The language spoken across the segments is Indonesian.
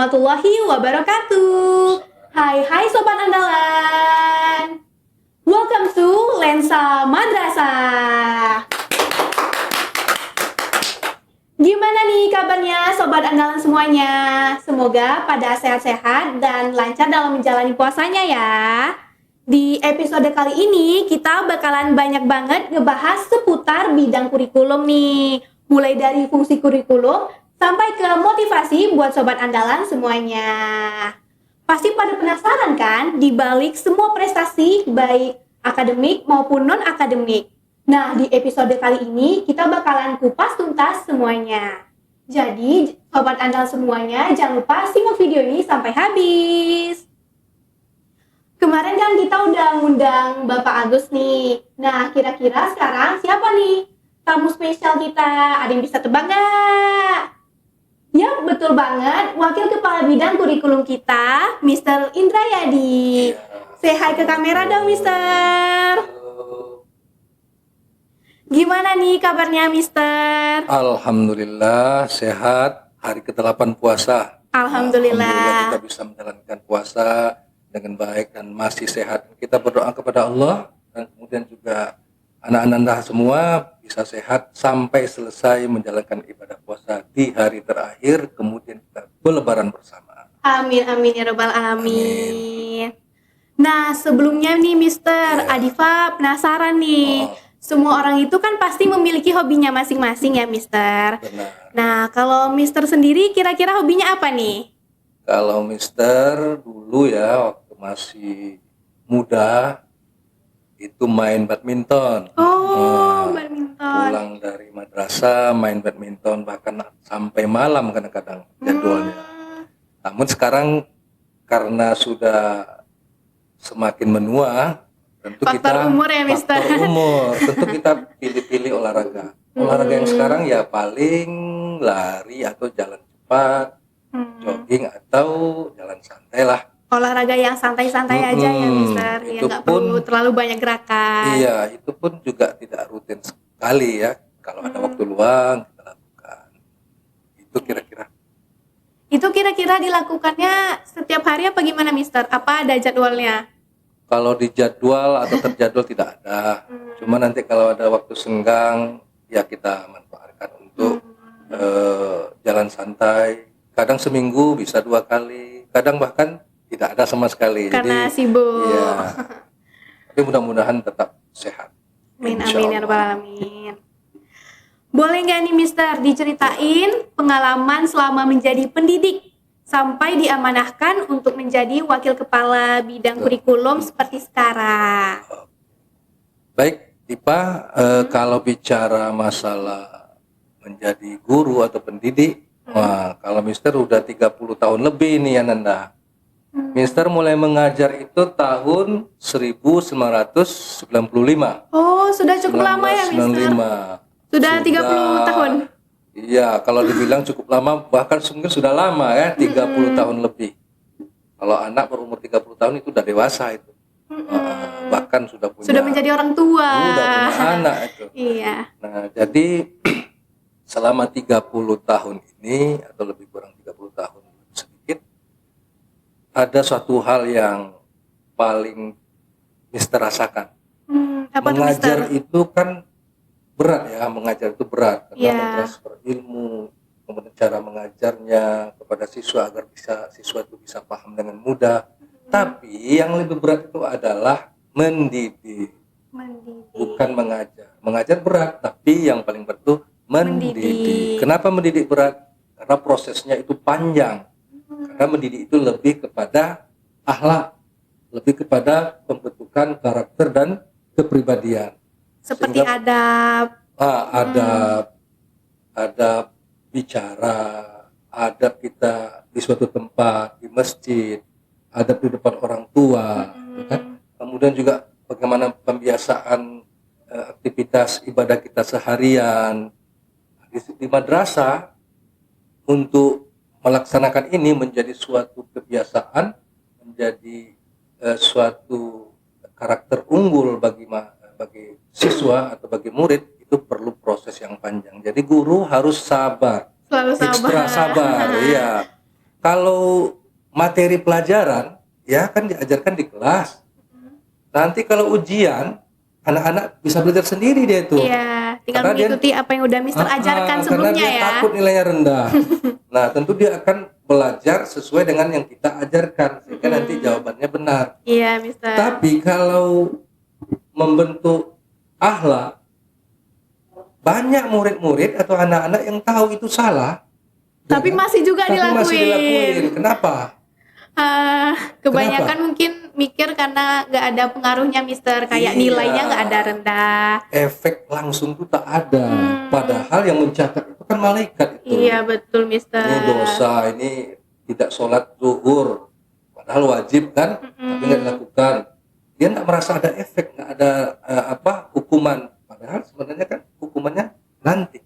warahmatullahi wabarakatuh. Hai Sobat Andalan. Welcome to Lensa Madrasah. Gimana nih kabarnya Sobat Andalan semuanya? Semoga pada sehat-sehat dan lancar dalam menjalani puasanya ya. Di episode kali ini kita bakalan banyak banget ngebahas seputar bidang kurikulum nih. Mulai dari fungsi kurikulum sampai ke motivasi buat Sobat Andalan semuanya. Pasti pada penasaran kan di balik semua prestasi baik akademik maupun non-akademik. Nah, di episode kali ini kita bakalan kupas tuntas semuanya. Jadi, Sobat Andal semuanya jangan lupa simak video ini sampai habis. Kemarin kan kita udah ngundang Bapak Agus nih. Nah, kira-kira sekarang siapa nih tamu spesial kita? Ada yang bisa tebak nggak? Ya, betul banget. Wakil Kepala Bidang Kurikulum kita, Mr. Indrayadi. Say hi ke kamera dong, Mister. Gimana nih kabarnya, Mister? Alhamdulillah, sehat. Hari ke-8 puasa. Alhamdulillah. Kita bisa menjalankan puasa dengan baik dan masih sehat. Kita berdoa kepada Allah dan kemudian juga anak-anak Anda semua bisa sehat sampai selesai menjalankan ibadah puasa di hari terakhir, kemudian kita berlebaran bersama. Amin, amin ya rabbal alamin. Nah, sebelumnya nih Mister, Adifa penasaran nih. Semua orang itu kan pasti memiliki hobinya masing-masing ya Mister. Benar. Nah, kalau Mister sendiri kira-kira hobinya apa nih? Kalau Mister dulu ya waktu masih muda itu main badminton. Badminton. Pulang dari madrasah main badminton bahkan sampai malam kadang-kadang jadwalnya. Namun sekarang karena sudah semakin menua, tentu Faktor umur ya, Mister. Faktor umur, tentu kita pilih-pilih olahraga. Olahraga yang sekarang ya paling lari atau jalan cepat, jogging atau jalan santai lah. Olahraga yang santai-santai aja ya Mister, yang nggak perlu terlalu banyak gerakan. Iya, itu pun juga tidak rutin sekali ya. Kalau ada waktu luang kita lakukan. Itu kira-kira Dilakukannya setiap hari apa gimana Mister? Apa ada jadwalnya? kalau di jadwal atau terjadwal tidak ada. Cuma nanti kalau ada waktu senggang ya kita manfaatkan untuk jalan santai. Kadang seminggu bisa 2 kali, kadang bahkan tidak ada sama sekali. Karena jadi, sibuk. Iya. Tapi mudah-mudahan tetap sehat. Amin, amin ya rabbal alamin. Boleh nggak nih Mister diceritain pengalaman selama menjadi pendidik sampai diamanahkan untuk menjadi wakil kepala bidang kurikulum seperti sekarang? Baik, Dipa, kalau bicara masalah menjadi guru atau pendidik, wah, kalau Mister udah 30 tahun lebih nih ya Nanda. Mister mulai mengajar itu tahun 1995. Oh, sudah cukup lama ya Mister? 1995. Sudah 30 tahun? Iya, kalau dibilang cukup lama, bahkan mungkin sudah lama ya, 30 tahun lebih. Kalau anak berumur 30 tahun itu udah dewasa itu. Bahkan sudah menjadi orang tua. Sudah punya anak itu. Iya. Nah, jadi selama 30 tahun ini atau lebih kurang 30 tahun sedikit, ada suatu hal yang paling Mister rasakan. Mengajar itu kan berat ya, mengajar itu berat karena mentransfer ilmu, kemudian cara mengajarnya kepada siswa agar siswa itu bisa paham dengan mudah. Tapi yang lebih berat itu adalah mendidik. Bukan mengajar. Mengajar berat, tapi yang paling berat itu mendidik. Kenapa mendidik berat? Karena prosesnya itu panjang. Karena mendidik itu lebih kepada akhlak, lebih kepada pembentukan karakter dan kepribadian. Seperti adab. Adab bicara, adab kita di suatu tempat, di masjid, adab di depan orang tua, kan? Kemudian juga bagaimana pembiasaan aktivitas ibadah kita seharian di madrasah. Untuk melaksanakan ini menjadi suatu kebiasaan, menjadi suatu karakter unggul bagi siswa atau bagi murid, itu perlu proses yang panjang. Jadi guru harus sabar, Selalu sabar. Ekstra sabar, iya. kalau materi pelajaran ya kan diajarkan di kelas. Nanti kalau ujian, anak-anak bisa belajar sendiri dia itu. Iya, tinggal Karena dia mengikuti apa yang udah Mister ajarkan karena sebelumnya dia ya. takut nilainya rendah. Nah, tentu dia akan belajar sesuai dengan yang kita ajarkan sehingga nanti jawabannya benar. Iya, Mister. Tapi kalau membentuk akhlak, banyak murid-murid atau anak-anak yang tahu itu salah, Tapi ya kan? masih juga Tapi masih dilakuin. dilakuin. Kenapa? Kebanyakan Kenapa? mungkin mikir karena nggak ada pengaruhnya Mister, kayak Iya. nilainya nggak ada rendah. Efek langsung itu tak ada. Padahal yang mencatat itu kan malaikat itu. Iya betul Mister. Ini dosa, ini tidak sholat zuhur, padahal wajib kan, tapi nggak dilakukan. Dia nggak merasa ada efek, nggak ada hukuman. Padahal sebenarnya kan hukumannya nanti.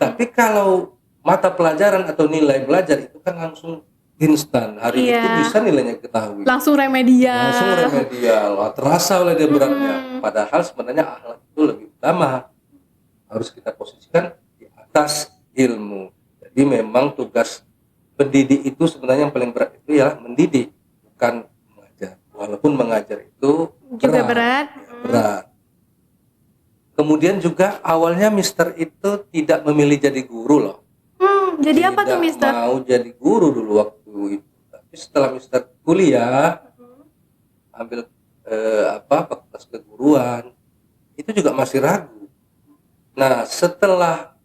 Tapi kalau mata pelajaran atau nilai belajar itu kan langsung instan. Hari Iya. itu bisa nilainya ketahui. Langsung remedial. Langsung remedial, terasa oleh dia beratnya. Padahal sebenarnya akhlak itu lebih utama. Harus kita posisikan di atas ilmu. Jadi memang tugas pendidik itu sebenarnya yang paling berat itu ya mendidik, bukan mengajar. Walaupun mengajar itu Juga berat. Ya, berat. Kemudian juga awalnya Mister itu tidak memilih jadi guru loh. Jadi apa tuh Mister? Tidak mau jadi guru dulu waktu itu. Tapi setelah Mister kuliah, ambil fakultas keguruan, itu juga masih ragu. Nah, setelah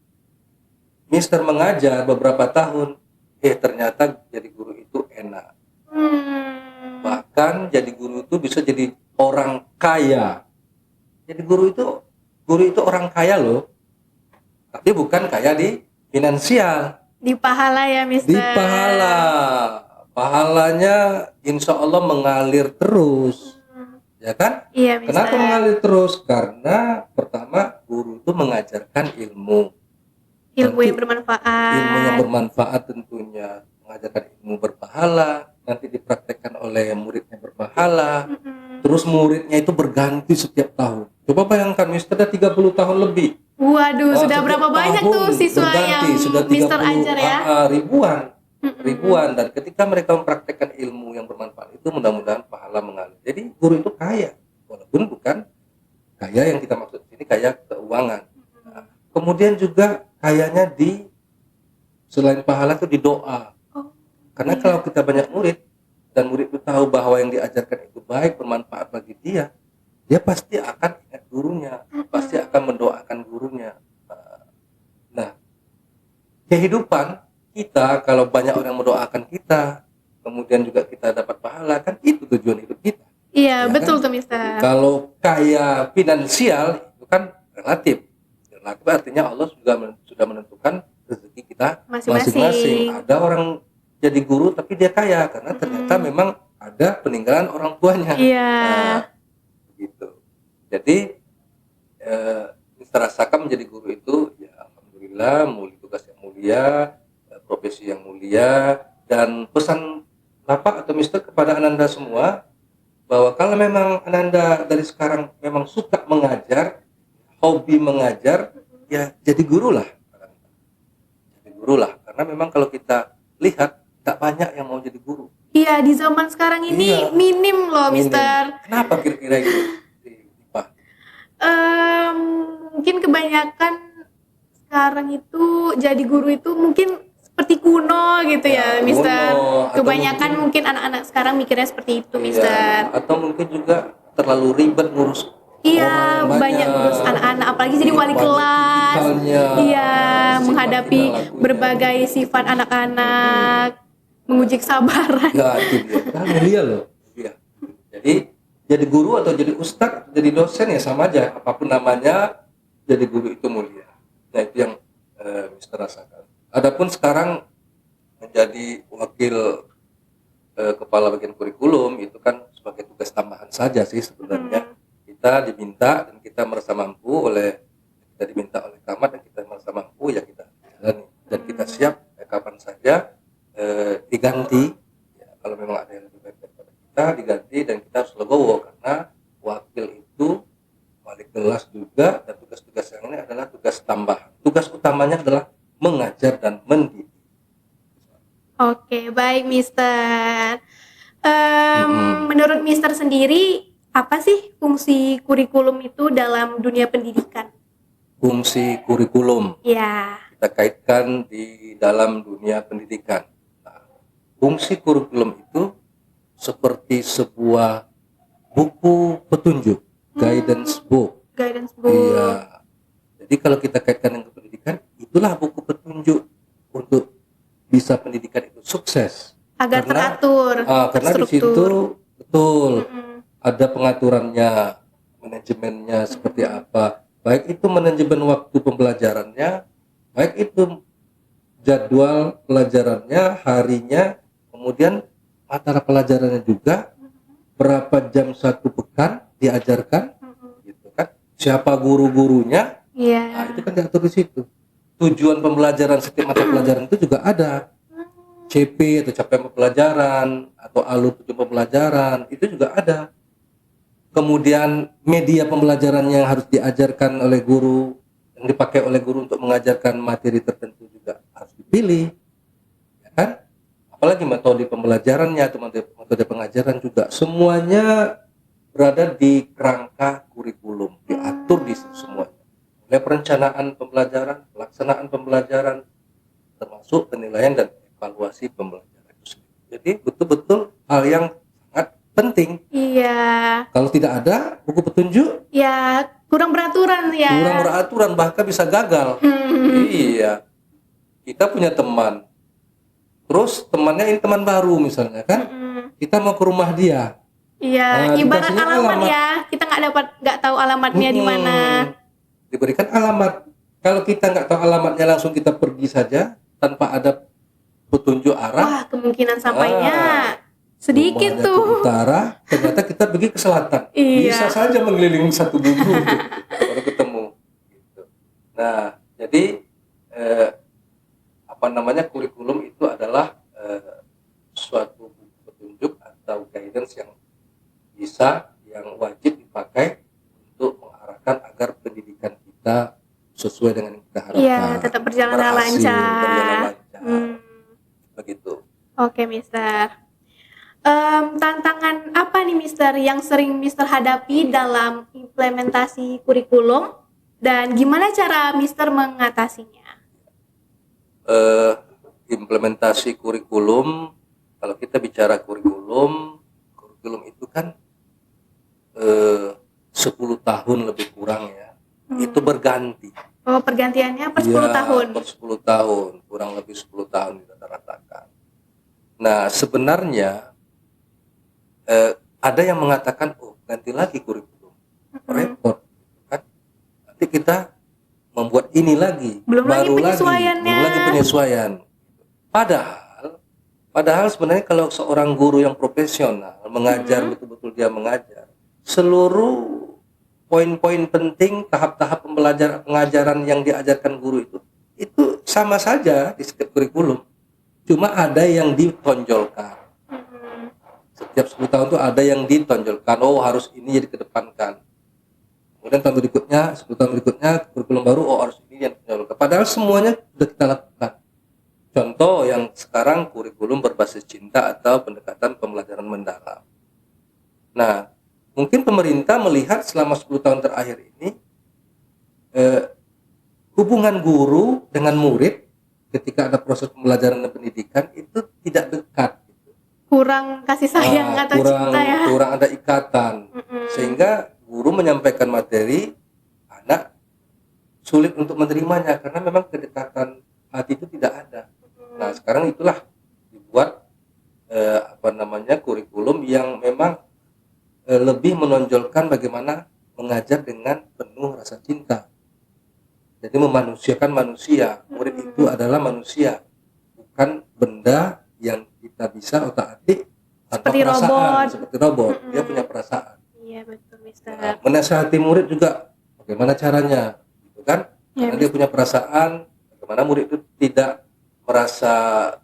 Mister mengajar beberapa tahun, ternyata jadi guru itu enak. Bahkan jadi guru itu bisa jadi orang kaya. Jadi guru itu orang kaya loh. Tapi bukan kaya di finansial. Di pahala ya Mister. Di pahala. Pahalanya insya Allah mengalir terus. Ya kan? Iya Mister. Kenapa mengalir terus? Karena pertama guru itu mengajarkan ilmu. Ilmu yang Ilmu yang bermanfaat. bermanfaat tentunya. Mengajarkan ilmu berpahala. Nanti dipraktekkan oleh muridnya berpahala. Terus muridnya itu berganti setiap tahun. Coba bayangkan Mister ada 30 tahun lebih. Waduh, sudah Setiap berapa banyak tahun tuh siswa berganti. yang Sudah Mister ajar ya? Ribuan. Dan ketika mereka mempraktekkan ilmu yang bermanfaat itu mudah-mudahan pahala mengalir. Jadi guru itu kaya, walaupun bukan kaya yang kita maksud ini kaya keuangan. Nah, kemudian juga kayanya selain pahala itu di doa. Karena kalau kita banyak murid dan murid itu tahu bahwa yang diajarkan itu baik, bermanfaat bagi dia pasti akan ingat gurunya, pasti akan mendoakan gurunya. Nah, kehidupan kita kalau banyak orang mendoakan kita, kemudian juga kita dapat pahala, kan itu tujuan hidup kita. Iya, Ya betul kan? tuh Mister. Kalau kaya finansial itu kan relatif. Relatif artinya Allah sudah menentukan rezeki kita masing-masing. Ada orang jadi guru tapi dia kaya karena ternyata memang ada peninggalan orang tuanya. Iya. Gitu. Jadi Mister rasakan menjadi guru itu ya alhamdulillah tugas yang mulia, profesi yang mulia, dan pesan Bapak atau Mister kepada Ananda semua bahwa kalau memang Ananda dari sekarang memang suka mengajar, hobi mengajar, ya jadi guru lah. Jadi guru lah, karena memang kalau kita lihat tak banyak yang mau jadi guru. Iya, di zaman sekarang ini Iya. minim loh Minim. Mister. Kenapa kira-kira itu? Pak? Mungkin kebanyakan sekarang itu jadi guru itu mungkin seperti kuno gitu ya, Mister. kuno, atau Kebanyakan mungkin anak-anak sekarang mikirnya seperti itu, Mister. Atau mungkin juga terlalu ribet ngurus Iya, orang banyak ngurus anak-anak, apalagi jadi wali Banyak kelas. tipikalnya, Iya, sifat menghadapi perilakunya. berbagai sifat anak-anak, menguji kesabaran. Ya itu dia, padahal mulia loh. Iya. Jadi jadi guru atau jadi ustadz, jadi dosen ya sama aja, apapun namanya, jadi guru itu mulia. Nah itu yang Mister rasakan. Adapun sekarang menjadi wakil kepala bagian kurikulum itu kan sebagai tugas tambahan saja sih sebenarnya. Kita diminta dan kita merasa mampu kita diminta oleh Camat dan kita merasa mampu ya kita jalani dan kita siap kapan saja diganti ya, kalau memang ada yang lebih baik daripada kita diganti, dan kita harus legowo karena wakil itu wali kelas juga, dan tugas-tugas yang ini adalah tugas tambahan. Tugas utamanya adalah mengajar dan mendidik. Oke, baik. baik Mister. Mm-mm. Menurut Mister sendiri, apa sih fungsi kurikulum itu dalam dunia pendidikan? Fungsi kurikulum Ya. kita kaitkan di dalam dunia pendidikan. Nah, fungsi kurikulum itu seperti sebuah buku petunjuk, guidance book. Guidance book. Iya. Jadi kalau kita kaitkan dengan pendidikan, itulah buku petunjuk untuk bisa pendidikan itu sukses. Agar teratur, Karena di situ terstruktur. betul Mm-mm. ada pengaturannya, manajemennya seperti apa. Baik itu manajemen waktu pembelajarannya, baik itu jadwal pelajarannya, harinya, kemudian mata pelajarannya juga, berapa jam satu pekan diajarkan, gitu kan? Siapa guru-gurunya, Iya. nah, itu kan diatur di situ. Tujuan pembelajaran setiap mata pelajaran itu juga ada. CP atau capaian pembelajaran atau alur tujuan pembelajaran itu juga ada. Kemudian media pembelajaran yang harus diajarkan oleh guru, yang dipakai oleh guru untuk mengajarkan materi tertentu juga harus dipilih, ya kan? Apalagi metode pembelajarannya atau metode pengajaran juga semuanya berada di kerangka kurikulum, diatur di situ semuanya. Mulai perencanaan pembelajaran, pelaksanaan pembelajaran, termasuk penilaian dan evaluasi pembelajaran itu sendiri. Jadi betul-betul hal yang sangat penting. Iya. Kalau tidak ada buku petunjuk, Ya, kurang beraturan ya. kurang beraturan, bahkan bisa gagal. Iya. Kita punya teman, terus temannya ini teman baru misalnya kan, kita mau ke rumah dia. Iya, Nah, ibarat dikasihnya alamat ya. Kita nggak tahu alamatnya di mana. Diberikan alamat. Kalau kita nggak tahu alamatnya, langsung kita pergi saja tanpa ada petunjuk arah. Wah, kemungkinan sampainya sedikit Rumahnya tuh. ke utara, ternyata kita pergi ke selatan. Iya. Bisa saja mengelilingi satu bumbu baru ketemu. Gitu. Nah, jadi kurikulum itu adalah suatu petunjuk atau guidance yang wajib dipakai untuk mengarahkan agar pendidikan kita sesuai dengan yang kita harapkan. Iya, tetap berjalan berhasil, lancar. berjalan lancar. Begitu. Oke, Mister. Tantangan apa nih, Mister, yang sering Mister hadapi dalam implementasi kurikulum dan gimana cara Mister mengatasinya? Implementasi kurikulum, kalau kita bicara kurikulum itu kan 10 tahun lebih kurang ya. Itu berganti. Oh, pergantiannya per 10 tahun. Per 10 tahun, kurang lebih 10 tahun dirata-ratakan. Nah, sebenarnya ada yang mengatakan, oh ganti lagi kurikulum, repot, kan? Nanti kita membuat ini lagi, belum baru lagi penyesuaian. Padahal sebenarnya kalau seorang guru yang profesional mengajar, betul-betul dia mengajar, seluruh poin-poin penting, tahap-tahap pengajaran yang diajarkan guru itu sama saja di setiap kurikulum. Cuma ada yang ditonjolkan. Setiap 10 tahun itu ada yang ditonjolkan. Oh, harus ini yang dikedepankan. Kemudian tahun berikutnya, 10 tahun berikutnya, kurikulum baru, oh harus ini yang ditonjolkan. Padahal semuanya sudah kita lakukan. Contoh yang sekarang kurikulum berbasis cinta atau pendekatan pembelajaran mendalam. Nah, mungkin pemerintah melihat selama 10 tahun terakhir ini hubungan guru dengan murid ketika ada proses pembelajaran dan pendidikan itu tidak dekat. Kurang kasih sayang atau cinta ya. Kurang ada ikatan. Sehingga guru menyampaikan materi, anak sulit untuk menerimanya karena memang kedekatan hati itu tidak ada. Nah, sekarang itulah dibuat kurikulum yang memang lebih menonjolkan bagaimana mengajar dengan penuh rasa cinta. Jadi memanusiakan manusia. Murid itu adalah manusia, bukan benda yang kita bisa otak-atik tanpa seperti perasaan, robot. seperti robot. Dia punya perasaan. Iya, betul, Mister. Nah, menasihati murid juga bagaimana caranya, gitu kan? Ya, karena dia punya perasaan, bagaimana murid itu tidak merasa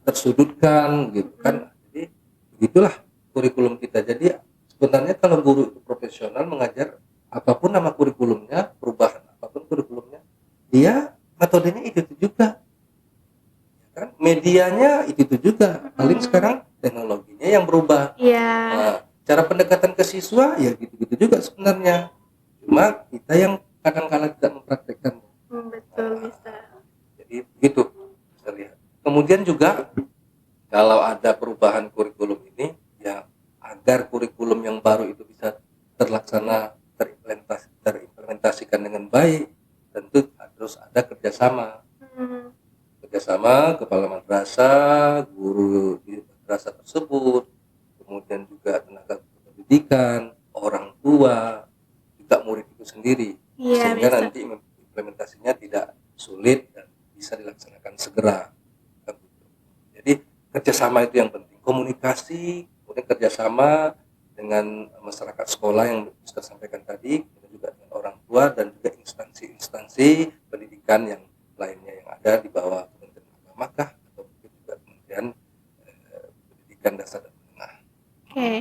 tersudutkan, gitu kan? Jadi begitulah kurikulum kita. Jadi sebenarnya kalau guru itu profesional mengajar, apapun nama kurikulumnya, perubahan apapun kurikulumnya, dia metodenya itu juga, ya kan? Medianya itu juga. Paling sekarang yang berubah. Iya. Nah, cara pendekatan ke siswa ya gitu-gitu juga sebenarnya. Cuma kita yang kadang-kala tidak mempraktekkan. Betul, Mister. Jadi begitu bisa lihat. Kemudian juga kalau ada perubahan kurikulum ini, ya agar kurikulum yang baru itu bisa terlaksana, terimplementasikan dengan baik, tentu harus ada kerjasama kepala madrasah, guru di madrasah tersebut, kemudian juga tenaga pendidikan, orang tua, juga murid itu sendiri, Iya, sehingga Mister. nanti implementasinya tidak sulit dan bisa dilaksanakan segera. Jadi kerjasama itu yang penting, komunikasi, kemudian kerjasama dengan masyarakat sekolah yang Mister sampaikan tadi, kemudian juga dengan orang tua dan juga instansi-instansi pendidikan yang lainnya yang ada di bawah Kementerian Agama atau mungkin juga Kementerian Pendidikan Dasar dan Menengah. Oke.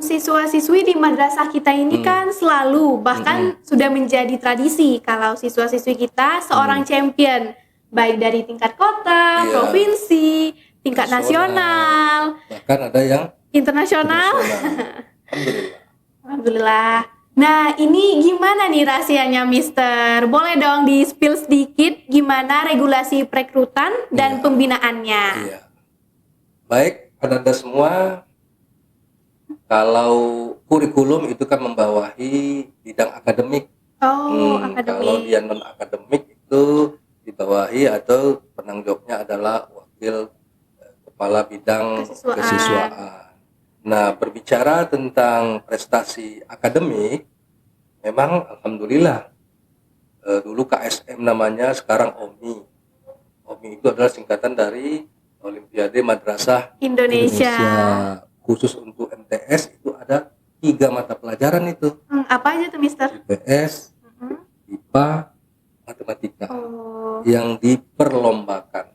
Siswa-siswi di madrasah kita ini kan selalu bahkan sudah menjadi tradisi kalau siswa-siswi kita seorang champion baik dari tingkat kota, Iya. provinsi, tingkat nasional, bahkan ada yang internasional. Alhamdulillah. Alhamdulillah. Nah, ini gimana nih rahasianya, Mister? Boleh dong di-spill sedikit gimana regulasi perekrutan dan Iya. pembinaannya? Iya. Baik, Anda semua, kalau kurikulum itu kan membawahi bidang akademik. Oh, Kalau akademik. dia non akademik itu dibawahi atau penanggung jawabnya adalah wakil kepala bidang Kesiswaan. kesiswaan. Nah, berbicara tentang prestasi akademik, memang alhamdulillah dulu KSM namanya, sekarang OMI. OMI itu adalah singkatan dari Olimpiade Madrasah Indonesia. Khusus untuk MTS itu ada 3 mata pelajaran itu, Apa aja tuh, Mister? IPS, IPA, matematika, Oh, yang diperlombakan.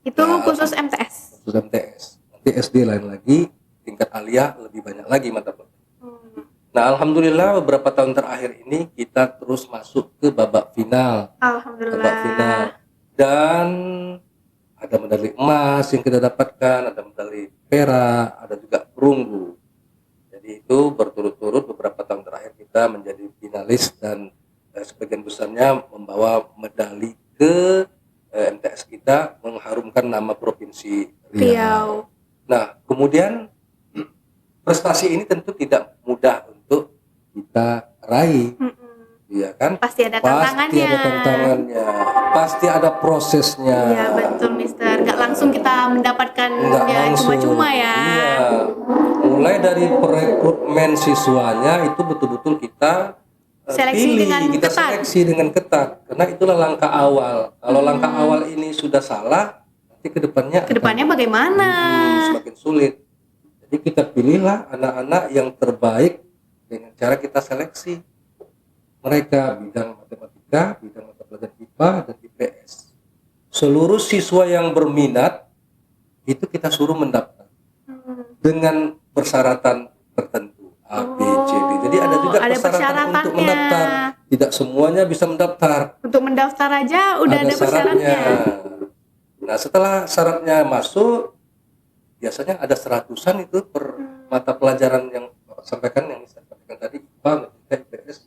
itu Nah, khusus MTS. Khusus MTS. Nanti SD lain lagi, tingkat aliyah lebih banyak lagi mata pelajaran. Nah, alhamdulillah beberapa tahun terakhir ini kita terus masuk ke babak final. Alhamdulillah. Dan ada medali emas yang kita dapatkan, ada medali perak, ada juga perunggu. Jadi itu berturut-turut beberapa tahun terakhir kita menjadi finalis dan sebagian besarnya membawa medali ke MTS kita, mengharumkan nama Provinsi Riau. Nah, kemudian prestasi ini tentu tidak mudah untuk kita raih, ya kan? Pasti ada tantangannya. Pasti ada tantangannya, pasti ada prosesnya. Iya, betul, Mister. Gak langsung kita mendapatkan Nggak ya langsung. cuma-cuma ya. Iya. Mulai dari perekrutmen siswanya itu betul-betul kita Seleksi pilih, dengan kita ketat. seleksi dengan ketat, karena itulah langkah awal. Kalau langkah awal ini sudah salah, nanti kedepannya Bagaimana? semakin sulit. Jadi kita pilihlah anak-anak yang terbaik dengan cara kita seleksi mereka bidang matematika, bidang mata pelajaran IPA dan IPS. Seluruh siswa yang berminat itu kita suruh mendaftar dengan persyaratan tertentu A, B, C, D. Jadi ada juga ada persyaratan untuk persyaratannya. mendaftar. Tidak semuanya bisa mendaftar. Untuk mendaftar aja udah ada syaratnya. persyaratnya. Nah, setelah syaratnya masuk, biasanya ada 100-an itu per mata pelajaran yang Bapak sampaikan, yang saya sampaikan tadi, IPA, matematika, IPS,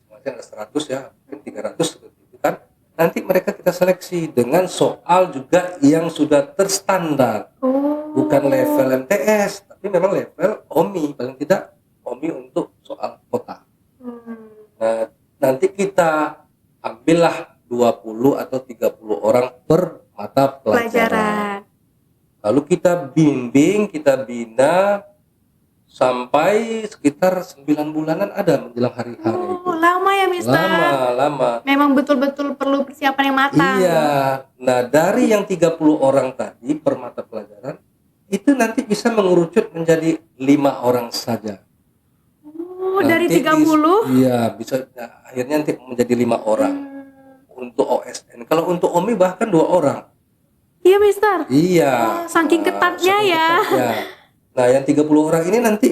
semuanya ada 100 ya, mungkin 300 seperti itu kan. Nanti mereka kita seleksi dengan soal juga yang sudah terstandar. Bukan level MTS, tapi memang level OMI, paling tidak OMI untuk soal kota. Nah, nanti kita ambillah 20 atau 30 orang per mata pelajaran. Lalu kita bimbing, kita bina sampai sekitar 9 bulanan ada menjelang hari-hari itu. Lama ya, Mister. Lama. Memang betul-betul perlu persiapan yang matang. Iya. Nah, dari yang 30 orang tadi per mata pelajaran, itu nanti bisa mengerucut menjadi 5 orang saja. Dari 30? Iya, bisa. Nah, akhirnya nanti menjadi 5 orang untuk OSN. Kalau untuk OMI bahkan 2 orang. Iya, Mister. Iya. Saking ketatnya ya. Ketatnya. Nah, yang 30 orang ini nanti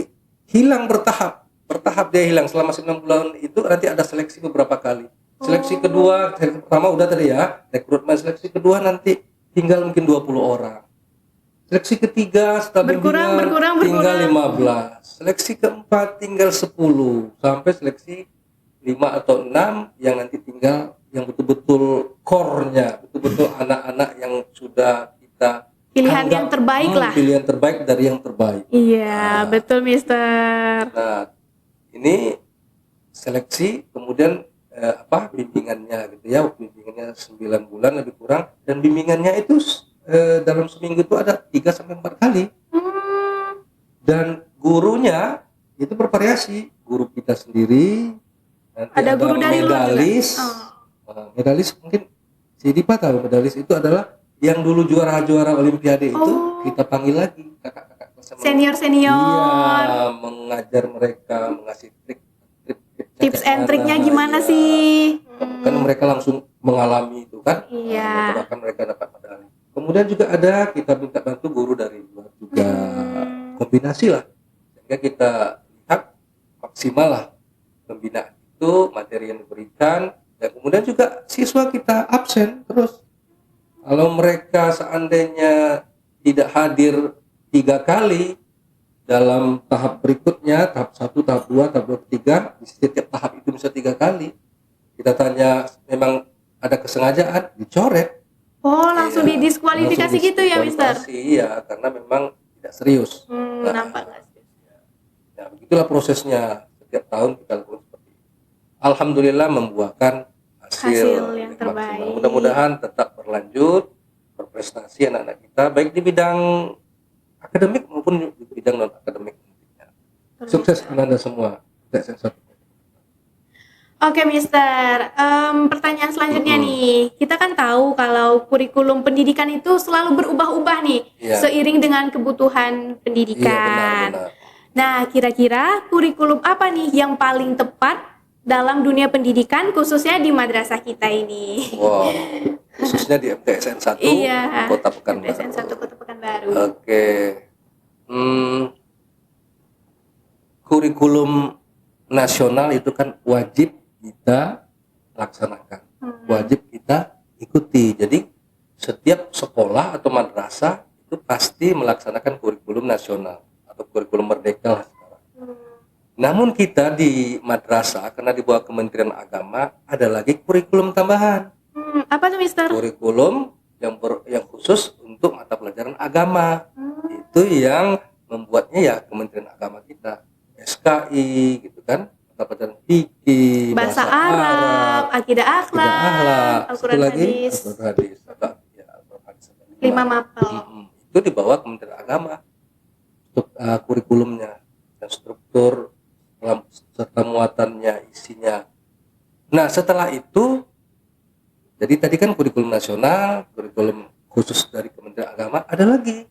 hilang bertahap. Bertahap dia hilang selama 9 bulan itu, nanti ada seleksi beberapa kali. Seleksi kedua, pertama udah tadi ya, rekrutmen. Seleksi kedua nanti tinggal mungkin 20 orang. Seleksi ketiga setelah bimbingan tinggal 15. Seleksi keempat tinggal 10 sampai seleksi 5 atau 6 yang nanti tinggal yang betul-betul core-nya, betul-betul anak-anak yang sudah kita Pilihan anggap, yang terbaik lah. Pilihan terbaik dari yang terbaik. Iya, betul Mister. Nah, ini seleksi kemudian bimbingannya gitu ya, bimbingannya 9 bulan lebih kurang, dan bimbingannya itu dalam seminggu itu ada 3 sampai 4 kali. Dan gurunya itu bervariasi, guru kita sendiri, nanti ada guru dari luar medalis. Medalis mungkin si Dipa tahu, medalis itu adalah yang dulu juara olimpiade itu kita panggil lagi kakak-kakak senior. Iya, mengajar mereka, mengasih tips and triknya gimana sih? Kan mereka langsung mengalami itu kan. Iya. Bahkan mereka dapat medali. Kemudian juga ada kita minta bantu guru dari luar juga, kombinasi lah, sehingga kita lihat maksimal lah pembinaan itu, materi yang diberikan, dan kemudian juga siswa kita absen terus. Kalau mereka seandainya tidak hadir 3 kali dalam tahap berikutnya, tahap 1, tahap 2, tahap 2, 3, di setiap tahap itu bisa 3 kali. Kita tanya memang ada kesengajaan, dicoret. Langsung didiskualifikasi gitu ya, Mister? Iya, karena memang tidak serius. Nampak nggak sih? Nah, begitulah prosesnya. Setiap tahun kita lakukan seperti itu. Alhamdulillah membuahkan hasil yang terbaik. Mudah-mudahan tetap berlanjut, berprestasi anak-anak kita, baik di bidang akademik maupun di bidang non akademik. Sukses Anda semua. Oke, Mister. Pertanyaan selanjutnya nih, kita kan tahu kalau kurikulum pendidikan itu selalu berubah-ubah nih, seiring dengan kebutuhan pendidikan. Benar. Nah, kira-kira kurikulum apa nih yang paling tepat dalam dunia pendidikan, khususnya di madrasah kita ini? Wow, khususnya di MTSN 1 Kota Pekanbaru. MTSN 1 Kota Pekanbaru. Oke. Kurikulum nasional itu kan wajib kita laksanakan, wajib kita ikuti. Jadi setiap sekolah atau madrasah itu pasti melaksanakan kurikulum nasional atau kurikulum merdeka lah sekarang. Namun kita di madrasah karena di bawah Kementerian Agama ada lagi kurikulum tambahan. Apa tuh, Mister? Kurikulum yang khusus untuk mata pelajaran agama. Itu yang membuatnya ya Kementerian Agama kita, SKI gitu kan. Pelajaran fikih, bahasa Arab, akidah akhlak, Al-Quran hadis. 5 mapel. Itu di bawah Kementerian Agama untuk kurikulumnya dan struktur serta muatannya, isinya. Nah, setelah itu, jadi tadi kan kurikulum nasional, kurikulum khusus dari Kementerian Agama, ada lagi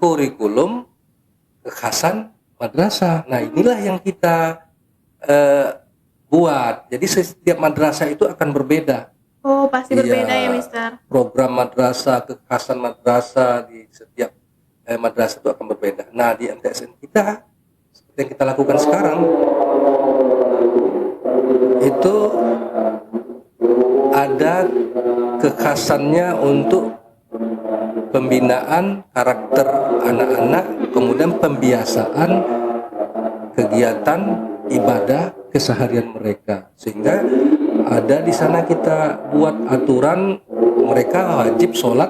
kurikulum kekhasan madrasah. Nah, inilah yang kita buat. Jadi setiap madrasah itu akan berbeda. Pasti berbeda ya, Mister. Program madrasah, kekhasan madrasah di setiap madrasah itu akan berbeda. Nah, di MTSN kita seperti yang kita lakukan sekarang itu ada kekhasannya untuk pembinaan karakter anak-anak, kemudian pembiasaan kegiatan ibadah keseharian mereka, sehingga ada di sana kita buat aturan mereka wajib sholat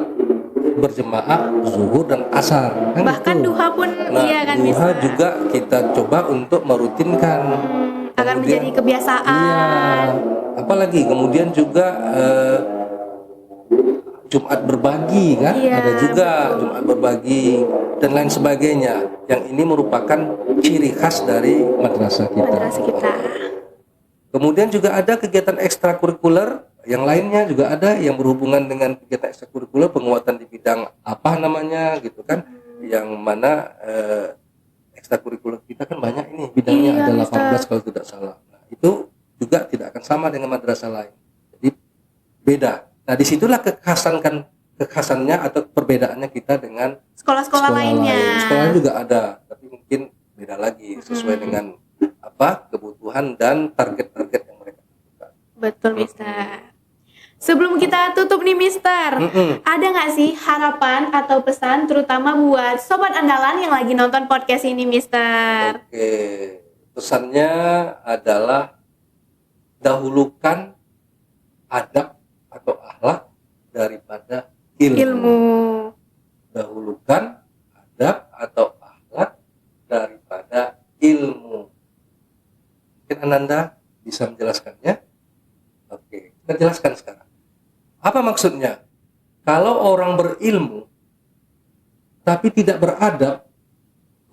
berjemaah zuhur dan asar kan, bahkan gitu. duha pun. Iya kan, duha juga kita coba untuk merutinkan agar menjadi kebiasaan. Apalagi kemudian juga Jumat berbagi kan, ada juga Jumat berbagi dan lain sebagainya. Yang ini merupakan ciri khas dari madrasah kita. Kemudian juga ada kegiatan ekstrakurikuler yang lainnya juga ada yang berhubungan dengan kegiatan ekstrakurikuler, penguatan di bidang apa namanya gitu kan, yang mana ekstrakurikuler kita kan banyak ini bidangnya, ada 18 kalau tidak salah. Nah, itu juga tidak akan sama dengan madrasah lain, jadi beda. Nah, disitulah kekhasannya atau perbedaannya kita dengan sekolah-sekolah lainnya. Sekolah juga ada, tapi mungkin beda lagi sesuai dengan kebutuhan dan target-target yang mereka tentukan. Betul, Mister. Sebelum kita tutup nih Mister, ada nggak sih harapan atau pesan terutama buat sobat andalan yang lagi nonton podcast ini Mister? Oke, pesannya adalah dahulukan adab atau akhlak daripada ilmu. Dahulukan adab atau akhlak daripada ilmu. Mungkin Ananda bisa menjelaskannya? Oke, kita jelaskan sekarang. Apa maksudnya? Kalau orang berilmu tapi tidak beradab,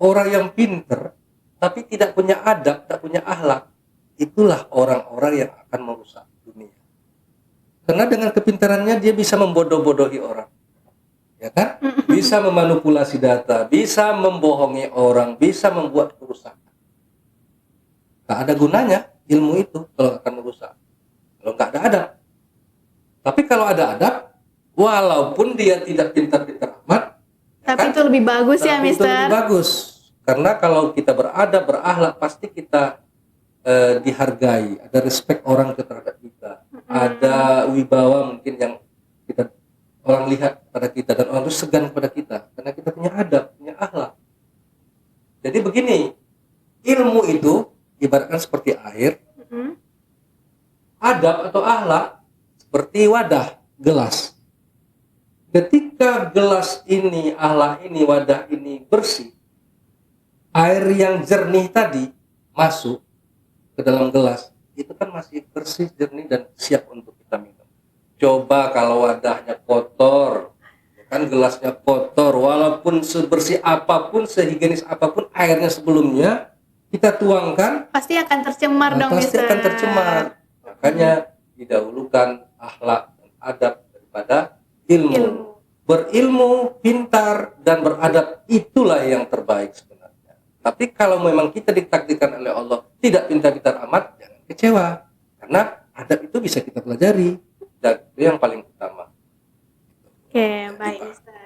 orang yang pinter tapi tidak punya adab, tak punya akhlak, itulah orang-orang yang akan merusak dunia. Karena dengan kepintarannya dia bisa membodoh-bodohi orang. Ya kan? Bisa memanipulasi data, bisa membohongi orang, bisa membuat kerusakan. Tak ada gunanya ilmu itu kalau akan merusak. Kalau nggak ada adab. Tapi kalau ada adab, walaupun dia tidak pintar-pintar amat, Tapi kan? itu lebih bagus ya Tapi itu Mister. lebih bagus. Karena kalau kita beradab, berakhlak, pasti kita dihargai. Ada respect orang terhadap kita. Ada wibawa mungkin yang kita orang lihat pada kita dan orang itu segan kepada kita karena kita punya adab, punya akhlak. Jadi begini, ilmu itu ibaratkan seperti air, adab atau akhlak seperti wadah, gelas. Ketika gelas ini, akhlak ini, wadah ini bersih, air yang jernih tadi masuk ke dalam gelas, itu kan masih bersih, jernih dan siap untuk kita minum. Coba kalau wadahnya kotor, kan gelasnya kotor, walaupun sebersih apapun, sehigienis apapun airnya sebelumnya kita tuangkan, Pasti akan tercemar dong pasti Mister. akan tercemar. Makanya didahulukan akhlak dan adab daripada ilmu. Berilmu, pintar dan beradab itulah yang terbaik sebenarnya. Tapi kalau memang kita ditakdirkan oleh Allah tidak pintar-pintar amat, jangan kecewa. Karena adab itu bisa kita pelajari dan itu yang paling utama. Oke, baik Mister.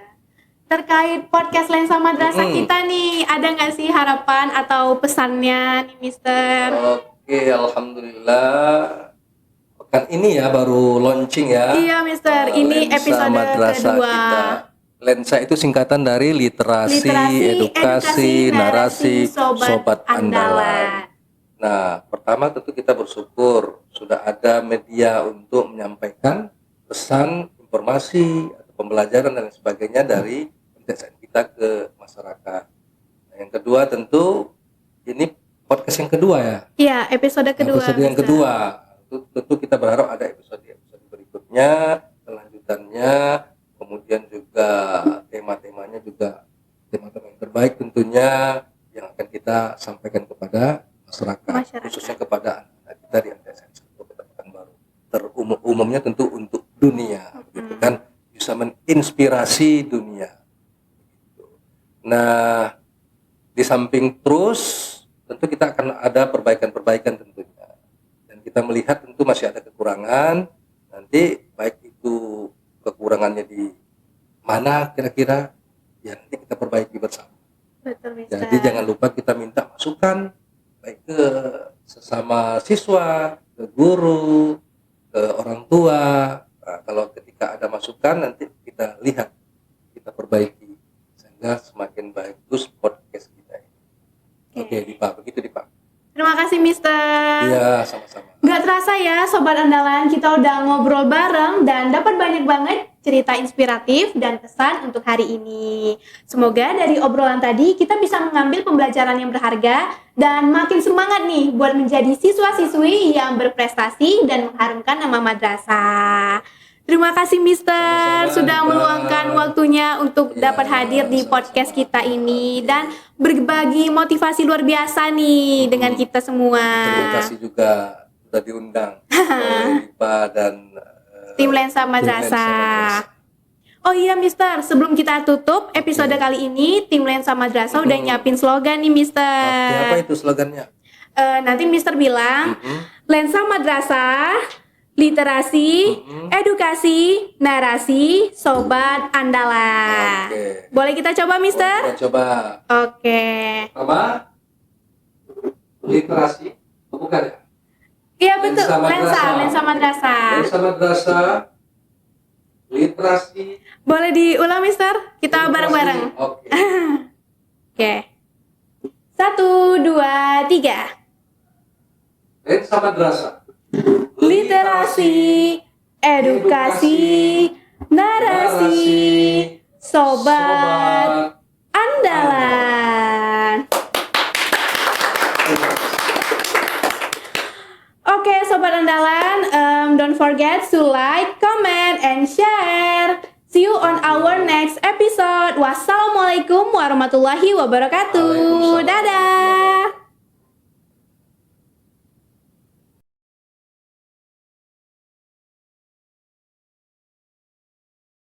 Terkait podcast Lensa Madrasah kita nih, ada nggak sih harapan atau pesannya nih Mister? Oke, alhamdulillah. Pekan ini ya baru launching ya. Iya Mister, ini Lensa episode Madrasah kedua. kita. Lensa itu singkatan dari literasi, edukasi, narasi, sobat andalan. Nah, pertama tentu kita bersyukur sudah ada media untuk menyampaikan pesan, informasi, atau pembelajaran dan sebagainya dari MTSN kita ke masyarakat. Nah, yang kedua tentu ini podcast yang kedua ya. Iya, episode kedua. Episode yang Mister. kedua. Tentu kita berharap ada episode berikutnya, kelanjutannya, kemudian juga tema-temanya juga tema-tema yang terbaik tentunya yang akan kita sampaikan kepada masyarakat. Khususnya kepada anak kita di MTSN 1 Kota Pekanbaru. Umumnya tentu untuk dunia, gitu kan, bisa menginspirasi dunia. Nah, di samping terus tentu kita akan ada perbaikan-perbaikan tentunya. Kita melihat tentu masih ada kekurangan, nanti baik itu kekurangannya di mana kira-kira, ya nanti kita perbaiki bersama. Betul, Mister. Jadi jangan lupa kita minta masukan baik ke sesama siswa, ke guru, ke orang tua. Nah, kalau ketika ada masukan nanti kita lihat, kita perbaiki sehingga semakin bagus podcast kita ini. Oke, Dipa, begitu Dipa. Terima kasih Mister. Iya, sama-sama. Gak terasa ya Sobat Andalan, kita udah ngobrol bareng dan dapat banyak banget cerita inspiratif dan pesan untuk hari ini. Semoga dari obrolan tadi kita bisa mengambil pembelajaran yang berharga dan makin semangat nih buat menjadi siswa-siswi yang berprestasi dan mengharumkan nama madrasah. Terima kasih Mister sudah meluangkan waktunya untuk dapat hadir di podcast kita ini dan berbagi motivasi luar biasa nih dengan kita semua. Terima kasih juga sudah diundang oleh Dipa dan tim Lensa Madrasah. Oh iya Mister, sebelum kita tutup episode kali ini, tim Lensa Madrasah udah nyiapin slogan nih Mister. Oke, apa itu slogannya? Nanti Mister bilang Lensa Madrasah, literasi, edukasi, narasi, sobat andalan. Oke. Boleh kita coba Mister? Kita coba. Oke. Apa? Literasi? Bukan ya? Iya betul, Lensa Madrasah. Lensa Madrasah. Lensa Madrasah, Literasi. Boleh diulang, Mister? Kita Literasi. bareng-bareng. Oke. Oke. 1, 2, 3. Lensa madrasah. Literasi, edukasi, narasi, sobat andalan. Oke, sobat andalan, don't forget to like, comment, and share. See you on our next episode. Wassalamualaikum warahmatullahi wabarakatuh. Waalaikumsalam. Dadah.